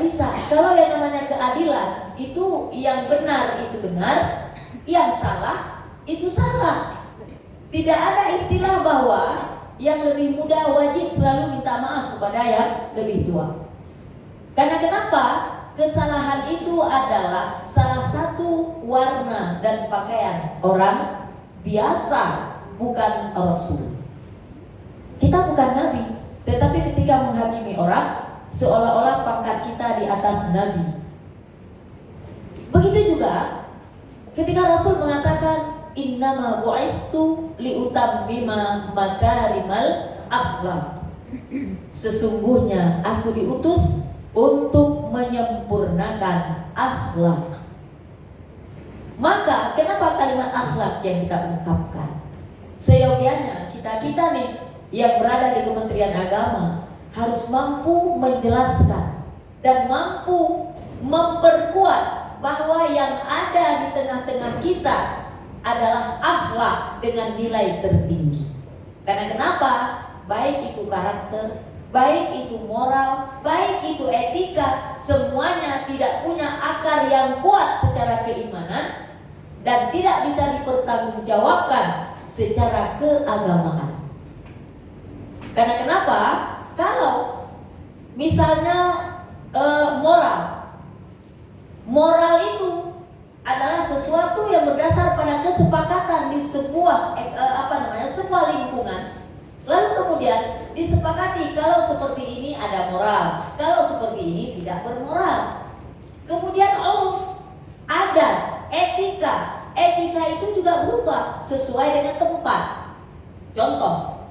bisa. Kalau yang namanya keadilan itu yang benar itu benar, yang salah itu salah. Tidak ada istilah bahwa yang lebih muda wajib selalu minta maaf kepada yang lebih tua. Karena kenapa? Kesalahan itu adalah salah satu warna dan pakaian orang biasa, bukan rasul. Kita bukan nabi, tetapi ketika menghakimi orang seolah-olah pangkat kita di atas nabi. Begitu juga ketika Rasul mengatakan innama bu'ithtu liutammima makarimal akhlak. Sesungguhnya aku diutus untuk menyempurnakan akhlak. Maka kenapa kalimat akhlak yang kita ungkapkan? Seyogianya kita nih yang berada di Kementerian Agama harus mampu menjelaskan dan mampu memperkuat bahwa yang ada di tengah-tengah kita adalah akhlak dengan nilai tertinggi. Karena kenapa? Baik itu karakter, baik itu moral, baik itu etika, semuanya tidak punya akar yang kuat secara keimanan dan tidak bisa dipertanggungjawabkan secara keagamaan. Karena kenapa? Kalau misalnya moral itu adalah sesuatu yang berdasar pada kesepakatan di sebuah sebuah lingkungan. Lalu kemudian disepakati kalau seperti ini ada moral, kalau seperti ini tidak bermoral. Kemudian uruf, adat, etika. Etika itu juga berubah sesuai dengan tempat. Contoh,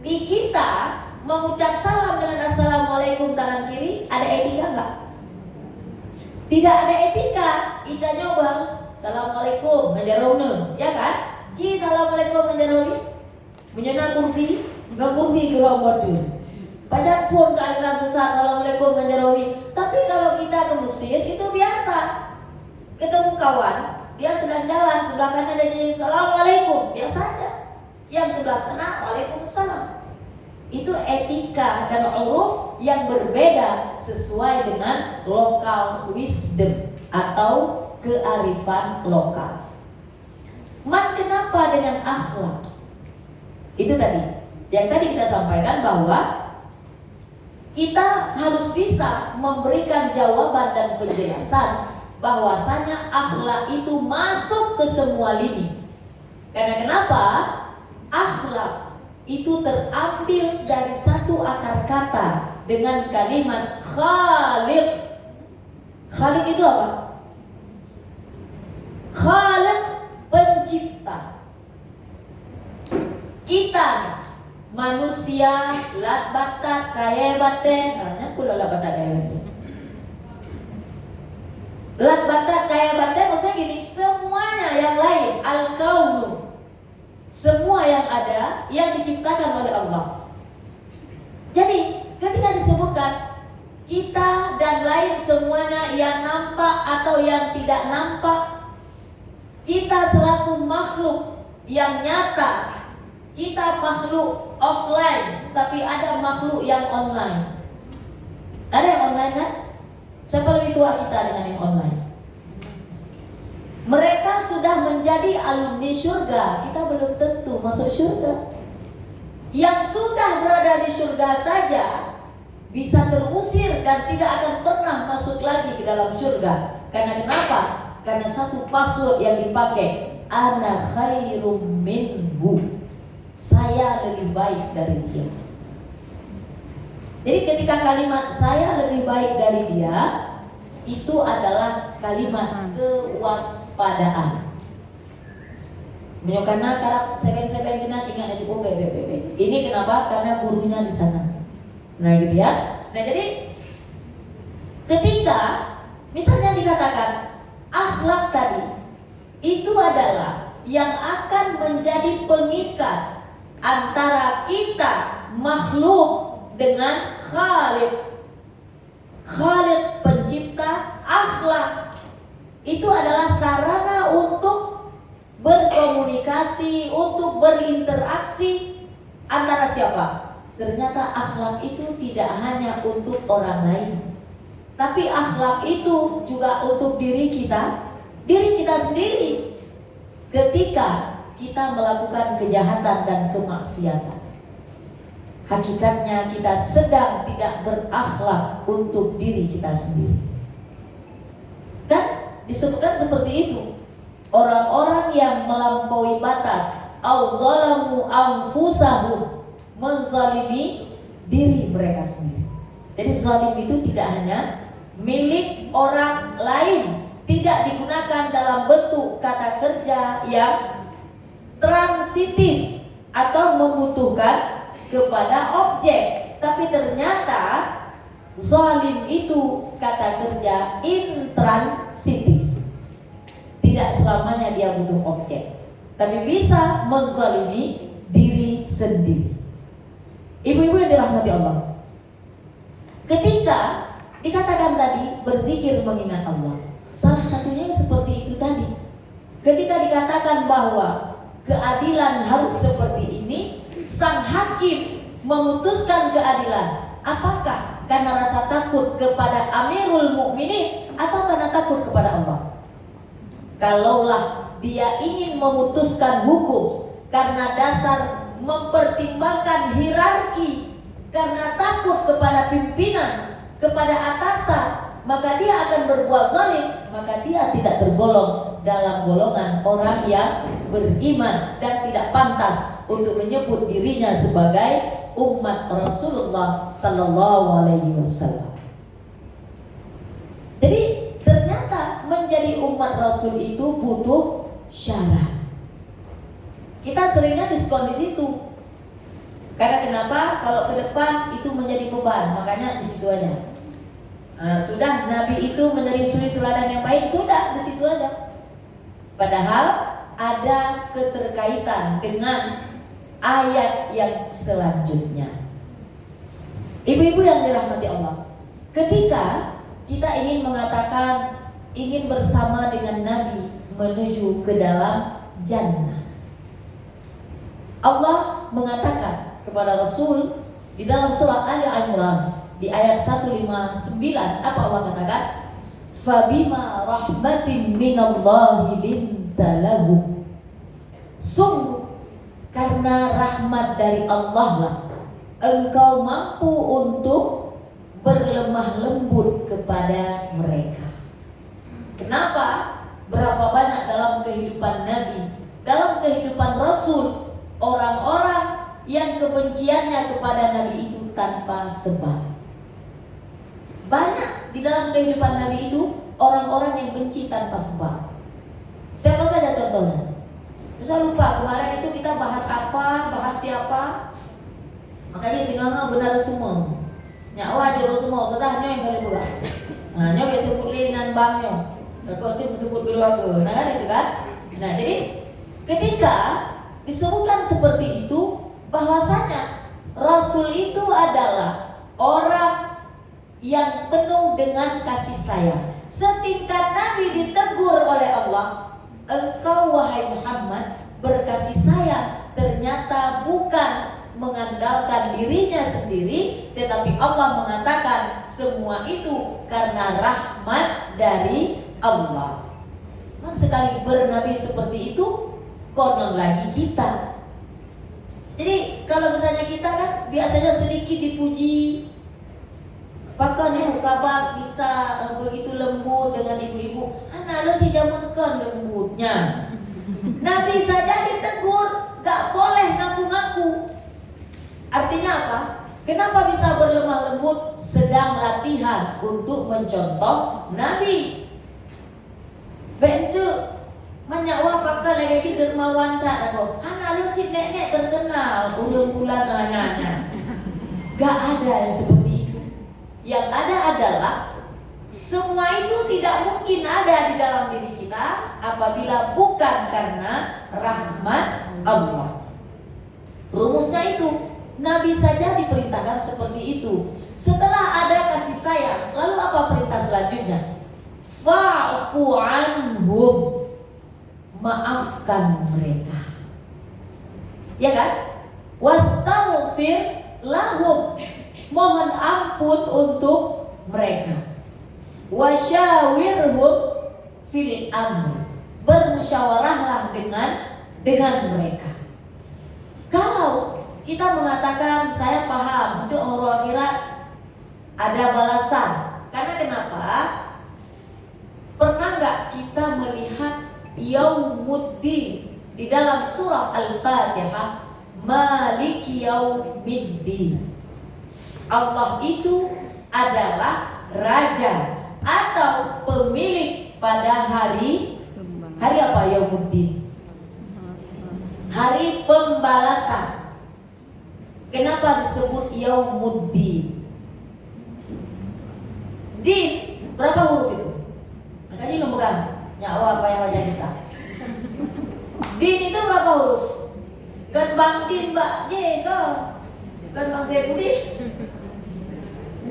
di kita mengucap salam dengan assalamualaikum tangan kiri, ada etika enggak? Tidak ada etika. Kita nyoba harus assalamualaikum menjarone, ya kan? Ji assalamualaikum menjarone. Menyana kursi, enggak kursi gerak waduh. Banyak pun keadilan sesat assalamualaikum menjarone. Tapi kalau kita ke Mesir itu biasa. Ketemu kawan, dia sedang jalan, sebelah kanan ada jadi assalamualaikum, biasa aja. Yang sebelah sana waalaikumsalam. Itu etika dan uruf yang berbeda sesuai dengan local wisdom atau kearifan lokal. Kenapa dengan akhlak? Itu tadi. Yang tadi kita sampaikan bahwa kita harus bisa memberikan jawaban dan penjelasan bahwasanya akhlak itu masuk ke semua lini. Karena kenapa? Akhlak itu terambil dari satu akar kata dengan kalimat khaliq. Khaliq itu apa? Khaliq, pencipta. Kita manusia lat batak kaya bate, hanya pula lat batak kaya bate. Lat batak kaya bate maksudnya gini, semuanya yang lain al-kaunu, semua yang ada yang diciptakan oleh Allah. Jadi ketika disebutkan kita dan lain semuanya yang nampak atau yang tidak nampak, kita selaku makhluk yang nyata, kita makhluk offline, tapi ada makhluk yang online. Ada yang online kan? Siapa lebih tua kita dengan yang online? Mereka sudah menjadi alumni surga, kita belum tentu masuk surga. Yang sudah berada di surga saja bisa terusir dan tidak akan pernah masuk lagi ke dalam surga. Karena kenapa? Karena satu password yang dipakai, ana khairum minhu, saya lebih baik dari dia. Jadi ketika kalimat saya lebih baik dari dia, itu adalah kalimat kewaspadaan. Menyokana karap seben-seben kena ingat aja bebe. Ini kenapa? Karena gurunya di sana. Nah gitu ya. Nah jadi ketika misalnya dikatakan akhlak tadi, itu adalah yang akan menjadi pengikat antara kita makhluk dengan Khaliq. Khaliq pencipta, akhlak itu adalah sarana untuk berkomunikasi, untuk berinteraksi antara siapa? Ternyata akhlak itu tidak hanya untuk orang lain, Tapi akhlak itu juga untuk diri kita sendiri. Ketika kita melakukan kejahatan dan kemaksiatan, hakikatnya kita sedang tidak berakhlak untuk diri kita sendiri. Kan disebutkan seperti itu. Orang-orang yang melampaui batas, au zalamu anfusahum, menzalimi diri mereka sendiri. Jadi zalim itu tidak hanya milik orang lain, tidak digunakan dalam bentuk kata kerja yang transitif atau membutuhkan kepada objek, tapi ternyata zalim itu kata kerja intransitif. Tidak selamanya dia butuh objek, tapi bisa menzalimi diri sendiri. Ibu-ibu yang dirahmati Allah, ketika dikatakan tadi berzikir mengingat Allah, salah satunya seperti itu tadi. Ketika dikatakan bahwa keadilan harus seperti ini, sang hakim memutuskan keadilan. Apakah karena rasa takut kepada Amirul Mukminin atau karena takut kepada Allah? Kalaulah dia ingin memutuskan hukum karena dasar mempertimbangkan hierarki, karena takut kepada pimpinan, kepada atasan, maka dia akan berbuat zalim, maka dia tidak tergolong dalam golongan orang yang beriman dan tidak pantas untuk menyebut dirinya sebagai umat Rasulullah sallallahu alaihi wasallam. Jadi ternyata menjadi umat Rasul itu butuh syarat. Kita seringnya diskon di situ. Karena kenapa? Kalau ke depan itu menjadi beban, makanya di situ aja. Sudah Nabi itu menjadi suri teladan yang baik, sudah di situ aja. Padahal ada keterkaitan dengan ayat yang selanjutnya. Ibu-ibu yang dirahmati Allah, ketika kita ingin mengatakan ingin bersama dengan Nabi menuju ke dalam jannah, Allah mengatakan kepada Rasul di dalam surah Ali Imran di ayat 159, apa Allah katakan? Fabima rahmatin minallahi linta lahu. Sungguh karena rahmat dari Allah lah engkau mampu untuk berlemah lembut kepada mereka. Kenapa? Berapa banyak dalam kehidupan Nabi, dalam kehidupan Rasul, orang-orang yang kebenciannya kepada Nabi itu tanpa sebab. Banyak di dalam kehidupan Nabi itu orang-orang yang benci tanpa sebab. Siapa saja contohnya? Saya lupa kemarin itu kita bahas apa, bahas siapa. Makanya singa benar semua. Nyawa jauh semua, sudah yang kali buka. Nah, nyoba sebut linan bangnya. Kau tu sebut kedua ke. Nah kan itu kan? Nah jadi ketika disebutkan seperti itu, bahwasanya Rasul itu adalah orang yang penuh dengan kasih sayang. Setingkat Nabi ditegur oleh Allah, engkau wahai Muhammad berkasih sayang, ternyata bukan mengandalkan dirinya sendiri, tetapi Allah mengatakan semua itu karena rahmat dari Allah. Nah, sekali bernabi seperti itu, konon lagi kita. Jadi kalau misalnya kita kan biasanya sedikit dipuji, bahkan kabar bisa begitu lembut dengan ibu-ibu. Anak lo tidak kan lembutnya. Nabi saja ditegur, gak boleh ngaku-ngaku. Artinya apa? Kenapa bisa berlemah lembut? Sedang latihan untuk mencontoh Nabi. Bentuk menyawa pakal lagi dermawan tak aku. Anak lu cik nek terkenal bulan nanya. Gak ada yang seperti itu. Yang ada adalah semua itu tidak mungkin ada di dalam diri kita apabila bukan karena rahmat Allah. Rumusnya itu, Nabi saja diperintahkan seperti itu. Setelah ada kasih sayang, lalu apa perintah selanjutnya? Fa'fu anhum, maafkan mereka. Ya kan? Wastaghfir lahum, mohon ampun untuk mereka. Wasyawirhum fil amr. Bermusyawarahlah dengan mereka. Kalau kita mengatakan saya paham untuk umur akhirat ada balasan. Karena kenapa? Pernah nggak kita melihat Yaumuddin di dalam surah Al-Fatihah? Maliki yaumiddin. Allah itu adalah raja atau pemilik pada hari apa? Yaumuddin, hari pembalasan. Kenapa disebut Yaumuddin? Din berapa huruf itu? Makanya lembaga nyawa apa yang wajah kita. Din itu berapa huruf? Kan Bang Din, Mbak J, kan Bang Zebudi.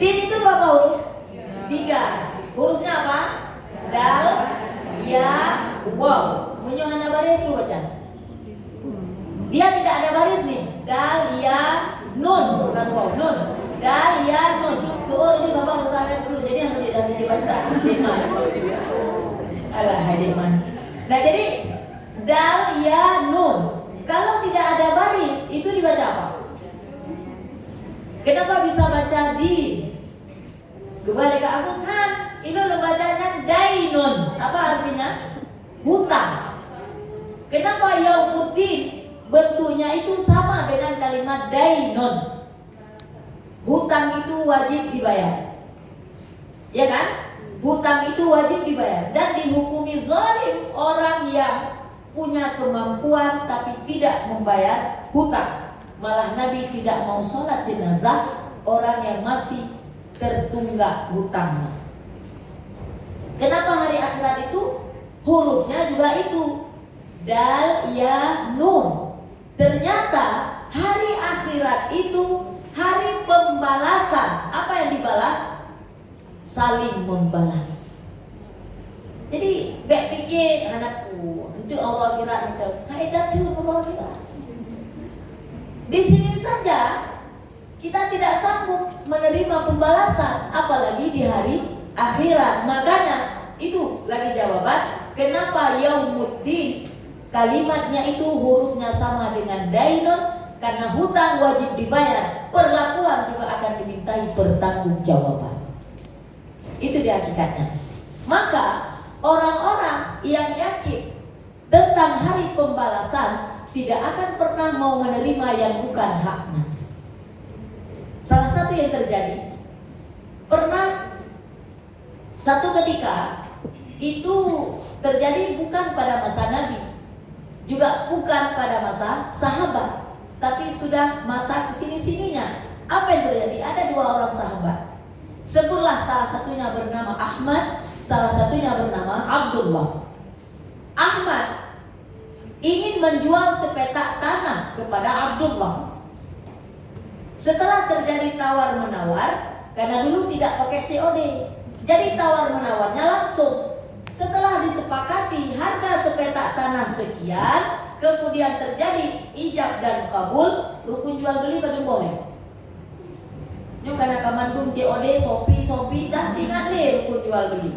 Din itu berapa huruf? 3. Hurufnya apa? Dal, ya, waw. Menyohana baris itu baca. Dia tidak ada baris nih. Dal, ya, nun, bukan waw, nun. Dal, ya, nun. So ini bapak usahakan dulu. Jadi yang tidak dibaca Deman. Alah, Deman. Nah jadi dal, ya, nun. Kalau tidak ada baris, itu dibaca apa? Kenapa bisa baca di? Kembali ke Agus Han, ini bacanya dainun. Apa artinya? Hutang. Kenapa Yaumuddin bentuknya itu sama dengan kalimat dainun? Hutang itu wajib dibayar. Ya kan? Hutang itu wajib dibayar. Dan dihukumi zalim orang yang punya kemampuan tapi tidak membayar hutang. Malah Nabi tidak mau sholat jenazah orang yang masih tertunggak hutangnya. Kenapa hari akhirat itu hurufnya juga itu dal, ya, nun? Ternyata hari akhirat itu hari pembalasan. Apa yang dibalas? Saling membalas. Jadi baik pikir anakku untuk Allah akhirat itu, hai datu Allah akhirat. Di sini saja kita tidak sanggup menerima pembalasan, apalagi di hari akhirat. Makanya itu lagi jawaban kenapa Yaumuddin kalimatnya itu hurufnya sama dengan dainun, karena hutang wajib dibayar, perlakuan juga akan dimintai pertanggungjawaban. Itu dia hakikatnya. Maka orang-orang yang yakin tentang hari pembalasan tidak akan pernah mau menerima yang bukan haknya. Salah satu yang terjadi, pernah satu ketika itu terjadi bukan pada masa Nabi, juga bukan pada masa sahabat, tapi sudah masa kesini-sininya. Apa yang terjadi? Ada 2 orang sahabat. Sebutlah salah satunya bernama Ahmad, salah satunya bernama Abdullah. Ahmad ingin menjual sepetak tanah kepada Abdullah. Setelah terjadi tawar-menawar, karena dulu tidak pakai COD, jadi tawar-menawarnya langsung. Setelah disepakati harga sepetak tanah sekian, kemudian terjadi ijab dan kabul, rukun jual beli baru boleh. Ini karena kamandung COD, Shopee dan ingat deh rukun jual beli.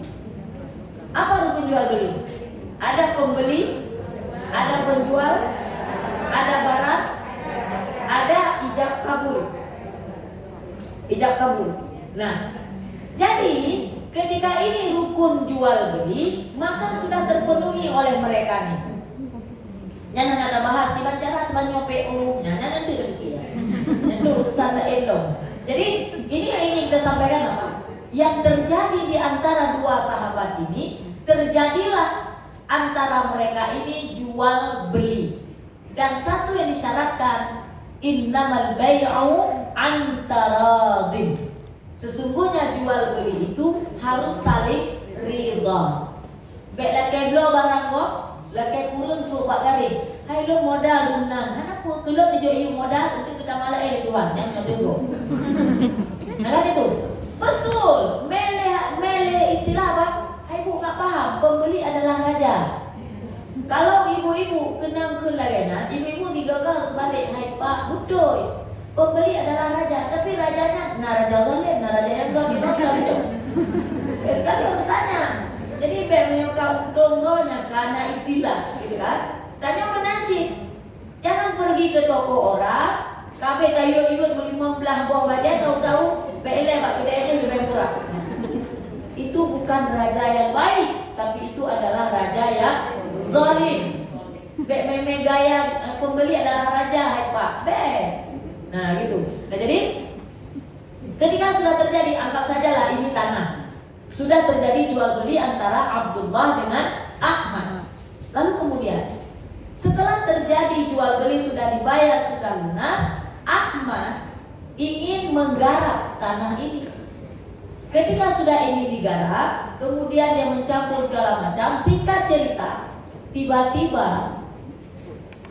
Apa rukun jual beli? Ada pembeli, ada penjual, ada barang, ada ijab kabul. Ijab kabul. Nah, jadi ketika ini rukun jual beli, maka sudah terpenuhi oleh mereka nih. Yang ada bahas di bancara teman nyopu, yang ada demikian. Yang sana elong. Jadi ini yang ingin kita sampaikan apa? Yang terjadi di antara 2 sahabat ini, terjadilah antara mereka ini jual beli. Dan satu yang disyaratkan, innamal bai'u antaradin. Sesungguhnya jual beli itu harus saling ridha. Baik laki belo barang kok, laki kurun tu pak garing. Hai lo modal lunan, kenapa kelop dijual modal untuk kita malah tuan yang mendengo. Nah kan itu betul. Mele istilah apa? Hai bu nggak paham. Pembeli adalah raja. Kalau ibu-ibu kenang ke lagana, ibu-ibu 3 kali harus balik. Hai pak, betul. Pembeli adalah raja, tapi rajanya, nah raja zalim, nah raja yang gak gitu. Sekali harus istilah, gitu kan? Tanya menancip, jangan pergi ke toko orang, kabe tayo iwan beli 15 buah baja, tahu-tahu bele pak kedainya lebih murah. Itu bukan raja yang baik, tapi itu adalah raja yang zalim. Meme gaya pembeli adalah raja, hai pak. Nah gitu. Nah jadi ketika sudah terjadi, anggap sajalah ini tanah, sudah terjadi jual beli antara Abdullah dengan Ahmad. Lalu kemudian setelah terjadi jual beli, sudah dibayar, sudah lunas, Ahmad ingin menggarap tanah ini. Ketika sudah ini digarap, kemudian dia mencampur segala macam. Singkat cerita, tiba-tiba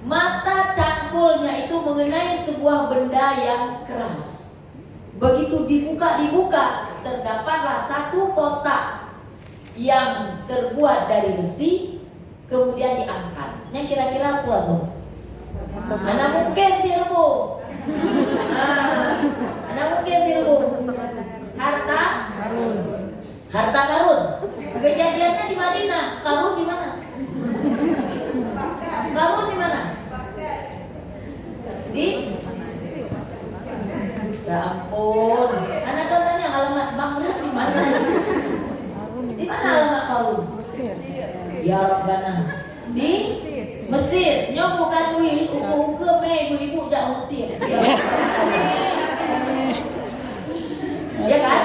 mata cangkulnya itu mengenai sebuah benda yang keras. Begitu dibuka, terdapatlah satu kotak yang terbuat dari besi, kemudian diangkat. Yang kira-kira apa tuh? Mana mungkin tirbu? Mana mungkin tirbu? Harta karun. Kejadiannya di Madinah. Karun di mana? Karun di mana? Di? Ya ampun. Anak tanya alamat Bang Nur di mana? Di mana alamat Karun? Ya Rabbana. Di Mesir. Nyok bukan Wil, uku ibu-ibu dak Mesir. Ya kan?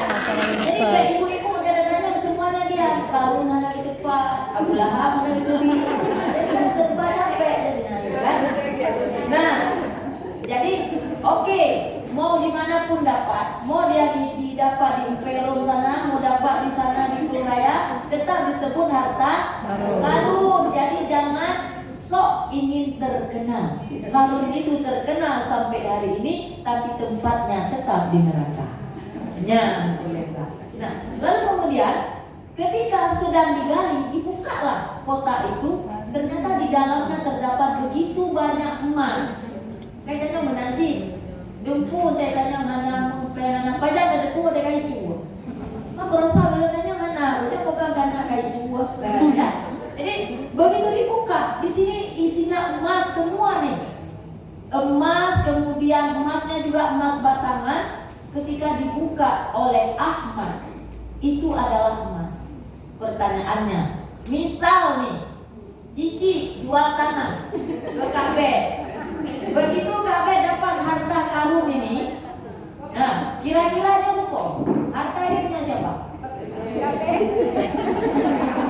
Jadi ibu-ibu kadang-kadang semuanya dia Karun anak di depan, Abu Lahab anak di belakang. Kan serba capek jadinya, kan? Nah, jadi oke, mau dimanapun dapat, mau dia didapat di Imperium sana, mau dapat di sana di Pulau Raya, tetap disebut harta karun. Jadi jangan sok ingin terkenal. Karun itu terkenal sampai hari ini, tapi tempatnya tetap di neraka. Nah, lalu kemudian ketika sedang digali, dibukalah kotak itu. Ternyata di dalamnya terdapat begitu banyak emas. Kayaknya menanci, dumpu kayaknya hana pajak ada dumpu ada kayu tua. Apa rasa beladanya hana, dia bukan hana kayu tua. Jadi begitu dibuka, di sini isinya emas semua nih. Emas, kemudian emasnya juga emas batangan. Ketika dibuka oleh Ahmad, itu adalah emas. Pertanyaannya, misal nih, Cici jual tanah ke KB. Begitu KB dapat harta karun ini, nah kira-kira dia lupa harta ini punya siapa?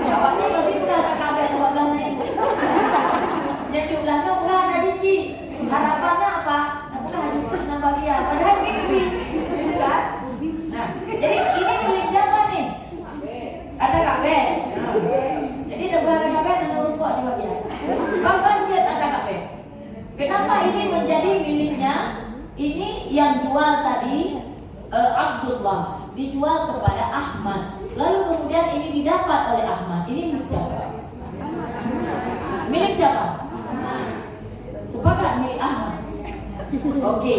Awalnya masih punya ke KB sebelahnya itu. Yang jumlahnya enggak ada Cici. Harapannya apa? Apakah hajut nambah dia? Padahal mimpi. Kan? Nah, jadi ini milik siapa nih? Ada KB. Jadi ada KB dan lupa di bagian. Bang Banjir ada KB. Kenapa ini menjadi miliknya? Ini yang jual tadi Abdullah dijual kepada Ahmad. Lalu kemudian ini didapat oleh Ahmad. Ini milik siapa? Milik siapa? Sepakat milik Ahmad. Oke.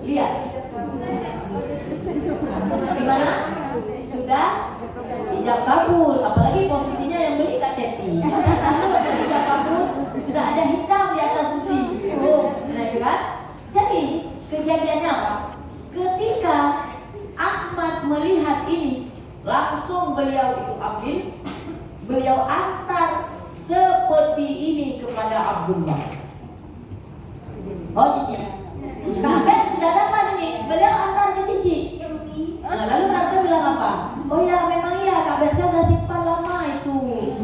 Lihat. Gimana? Sudah ijab kabul, apalagi posisinya yang beli Kak Teti. Kalau ijab kabul sudah ada hitam di atas putih. Nah, itu kan? Jadi kejadiannya apa? Ketika Ahmad melihat ini, langsung beliau itu ambil, beliau antar seperti ini kepada Abdullah. Oh Cici, Kakek sudah dapat ini, beliau antar ke Cici. Nah, lalu tante bilang apa? Oh ya memang iya, Kak saya udah simpan lama itu.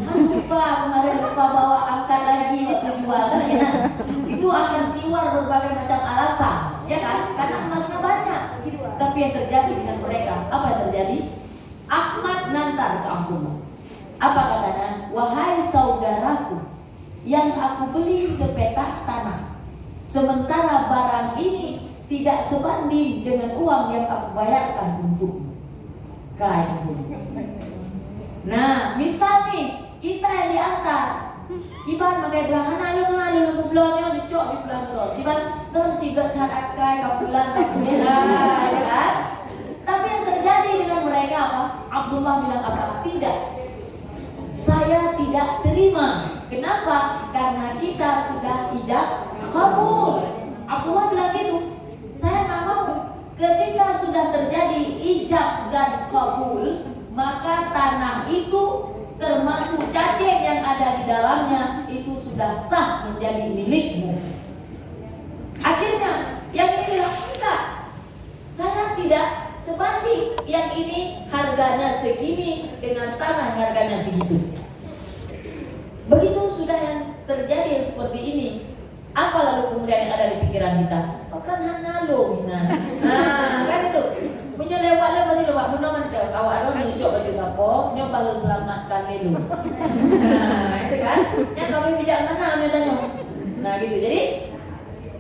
Lupa kemarin lupa bawa angkat lagi waktu jual kan ya. Itu akan keluar berbagai macam alasan, ya kan? Karena emasnya banyak. Tapi yang terjadi dengan mereka, apa yang terjadi? Ahmad nantar ke Abdullah. Apa katanya? Wahai saudaraku, yang aku beli sepetak tanah, sementara barang ini tidak sebanding dengan uang yang aku bayarkan untukmu. Kain pun. Nah, misal nih kita yang diantar, iban makai belangan alun belanya dicok di belakang. Iban don cigat harakai kapulan ya kan? Tapi yang terjadi dengan mereka apa? Abdullah bilang apa? Tidak. Saya tidak terima Kenapa? Karena kita sudah ijab kabul. Abdullah bilang gitu. Saya nggak mau. Ketika sudah terjadi ijab dan kabul, maka tanah itu termasuk cacing yang ada di dalamnya itu sudah sah menjadi milikmu. Akhirnya yang ini bilang enggak, saya tidak sebanding. Yang ini harganya segini dengan tanah harganya segitu. Begitu sudah yang terjadi yang seperti ini, apa lalu kemudian yang ada di pikiran kita? Oh kan hanalo mina. Kan itu. Menyelewat le pasti lewat menaman ke awak ron nunjuk baju kapo, nyoba lu selamatkan lu. Itu kan? Yang kami bijak mana tanya. Nah gitu. Jadi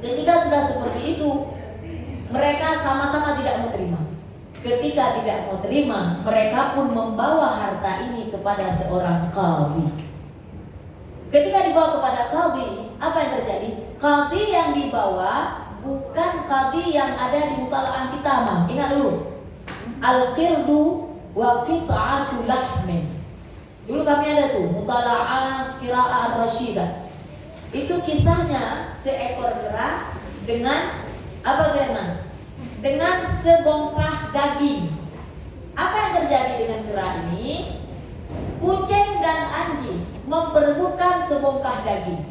ketika sudah seperti itu, mereka sama-sama tidak mau terima. Ketika tidak mau terima, mereka pun membawa harta ini kepada seorang qadhi. Ketika dibawa kepada qadhi, apa yang terjadi? Qadhi yang dibawa bukan qadhi yang ada di mutalaah kitamah. Ingat dulu, al-qirdu wa qit'atul lahmin. Dulu kami ada tuh mutalaah qiraat rasyidah. Itu kisahnya seekor kera dengan apa German? Dengan sebongkah daging. Apa yang terjadi dengan kera ini? Kucing dan anjing memperebutkan sebongkah daging.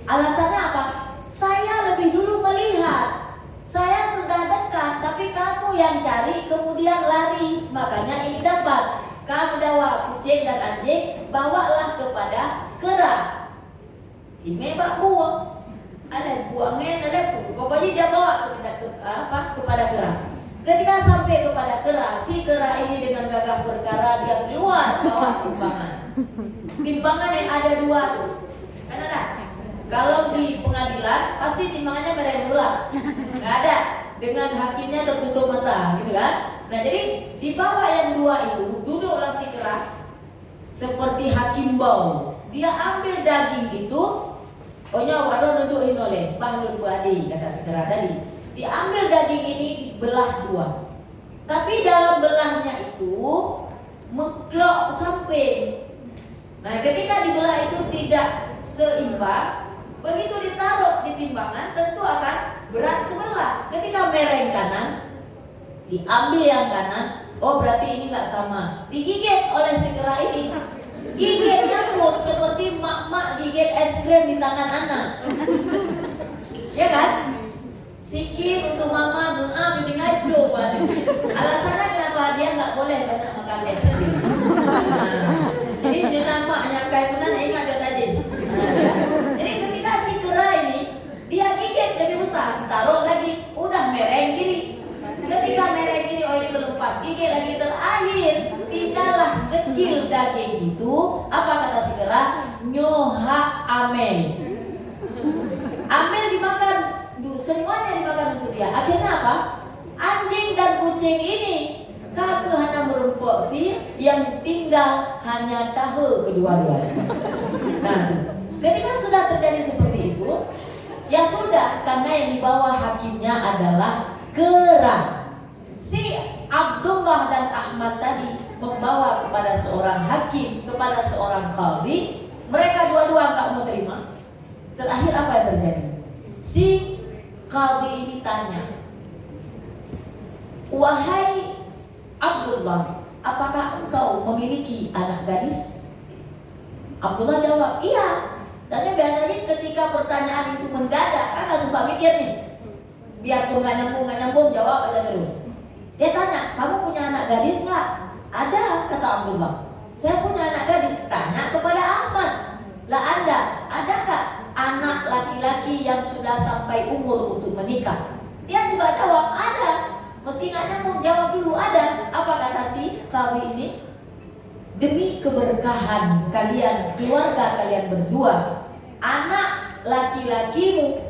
Alasannya apa? Saya lebih dulu melihat. Saya sudah dekat, tapi kamu yang cari kemudian lari. Makanya ini dapat. Kamu bawa kucing dan anjing, bawalah kepada kera. Ini bak buang. Ada buangnya, ada pun. Pokoknya dia bawa kepada kera. Ketika sampai kepada kera, si kera ini dengan gagah perkara dia keluar bawa timbangan. Timbangan yang ada dua tuh, kan ada. Kalau di pengadilan pasti timbangannya beda sebelah, nggak ada. Dengan hakimnya tertutup mata, gitu kan? Nah jadi di bawah yang dua itu duduklah si kera seperti hakim bau. Dia ambil daging itu, waduh duduk oleh bahlul buadi kata si kera tadi. Diambil daging ini dibelah dua. Tapi dalam belahnya itu meklok samping. Nah ketika dibelah itu tidak seimbang, begitu ditaruh di timbangan tentu akan berat sebelah. Ketika mereng kanan, diambil yang kanan, oh berarti ini nggak sama. Digigit oleh si kera ini, gigit nyambut seperti mak-mak gigit es krim di tangan anak. Ya kan? Sikit untuk mama doa bimbing hidup. Alasannya kenapa dia nggak boleh banyak makan es krim. Jadi dia nampaknya kayak mana ingat dia tadi. Jadi ketika si kera ini dia gigit jadi besar, taruh lagi, udah mereng kiri. Ketika mereng kiri, oh ini belum pas, gigit lagi terakhir, tinggallah kecil daging itu. Apa kata si kera? Nyoha amel. Amel dimakan. Semuanya dimakan untuk dia. Akhirnya apa? Anjing dan kucing ini kakek hanya merumpok sih, yang tinggal hanya tahu kedua-duanya. Nah, ketika sudah terjadi seperti itu, ya sudah, karena yang dibawa hakimnya adalah kera. Si Abdullah dan Ahmad tadi membawa kepada seorang hakim, kepada seorang qadhi. Mereka dua-dua nggak mau terima. Terakhir apa yang terjadi? Si qadhi ini tanya, wahai Abdullah, apakah engkau memiliki anak gadis? Abdullah jawab, iya. Dan biasanya ketika pertanyaan itu mendadak, kan nggak sempat mikir nih. Biarpun nggak nyambung, jawab aja terus. Dia tanya, kamu punya anak gadis nggak? Ada, kata Abdullah. Saya punya anak gadis. Tanya kepada Ahmad, lah Anda, ada nggak anak laki-laki yang sudah sampai umur untuk menikah? Dia juga jawab, ada. Meski nggak nyambung, jawab dulu ada. Apa kata si qadhi ini? Demi keberkahan kalian, keluarga kalian berdua, anak laki-lakimu,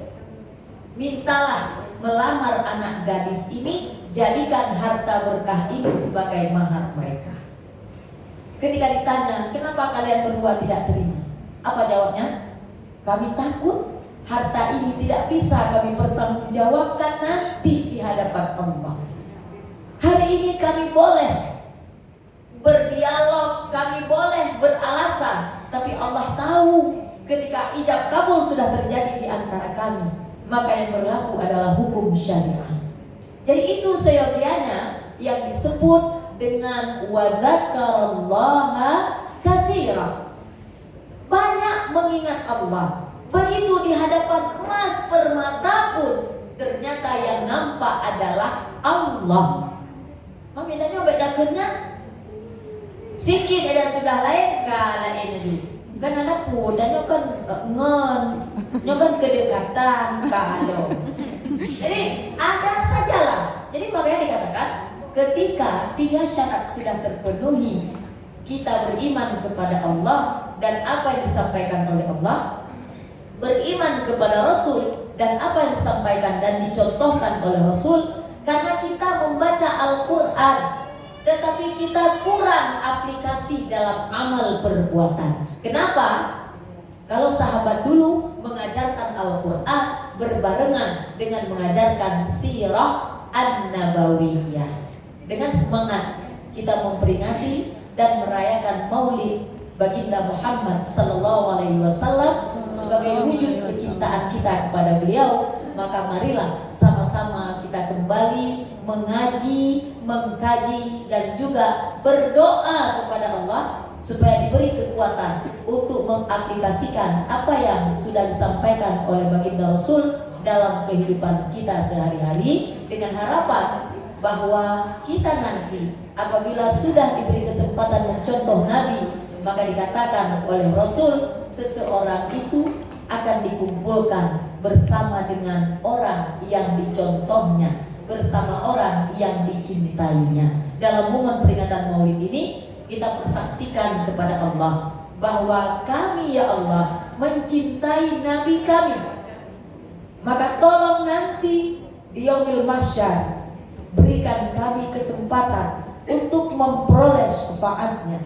mintalah melamar anak gadis ini, jadikan harta berkah ini sebagai mahar mereka. Ketika ditanya, kenapa kalian berdua tidak terima? Apa jawabnya? Kami takut harta ini tidak bisa kami pertanggungjawabkan nanti di hadapan Allah. Hari ini kami boleh berdialog, kami boleh beralasan, tapi Allah tahu ketika ijab kabul sudah terjadi di antara kami, maka yang berlaku adalah hukum syariah. Jadi itu seyogianya yang disebut dengan wadzakarallaha katsira. Banyak mengingat Allah. Begitu di hadapan emas permata pun ternyata yang nampak adalah Allah. Mami dah nyoba bedakannya. Sikit ada sudah lain kala ini. Kan ada pun dan nyokan nyokan kedekatan kalau. Jadi ada sajalah. Jadi makanya dikatakan ketika 3 syarat sudah terpenuhi, kita beriman kepada Allah dan apa yang disampaikan oleh Allah, beriman kepada Rasul dan apa yang disampaikan dan dicontohkan oleh Rasul. Karena kita membaca Al-Quran tetapi kita kurang aplikasi dalam amal perbuatan. Kenapa? Kalau sahabat dulu mengajarkan Al-Quran berbarengan dengan mengajarkan sirah an-nabawiyah. Dengan semangat kita memperingati dan merayakan maulid baginda Muhammad sallallahu alaihi wasallam sebagai wujud kecintaan kita kepada beliau, maka marilah sama-sama kita kembali mengaji, mengkaji dan juga berdoa kepada Allah supaya diberi kekuatan untuk mengaplikasikan apa yang sudah disampaikan oleh baginda Rasul dalam kehidupan kita sehari-hari, dengan harapan bahwa kita nanti apabila sudah diberi kesempatan mencontoh Nabi, maka dikatakan oleh Rasul seseorang itu akan dikumpulkan bersama dengan orang yang dicontohnya, bersama orang yang dicintainya. Dalam momen peringatan Maulid ini kita persaksikan kepada Allah bahwa kami ya Allah mencintai Nabi kami. Maka tolong nanti di yaumil mahsyar berikan kami kesempatan untuk memperoleh syafaatnya.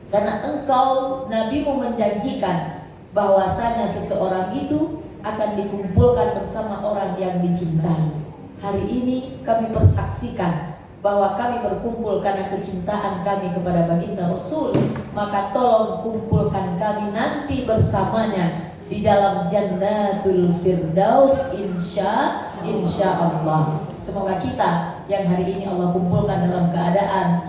Karena engkau Nabimu menjanjikan bahwasanya seseorang itu akan dikumpulkan bersama orang yang dicintai. Hari ini kami persaksikan bahwa kami berkumpul karena kecintaan kami kepada baginda Rasul. Maka tolong kumpulkan kami nanti bersamanya di dalam Jannatul Firdaus insya Allah. Semoga kita yang hari ini Allah kumpulkan dalam keadaan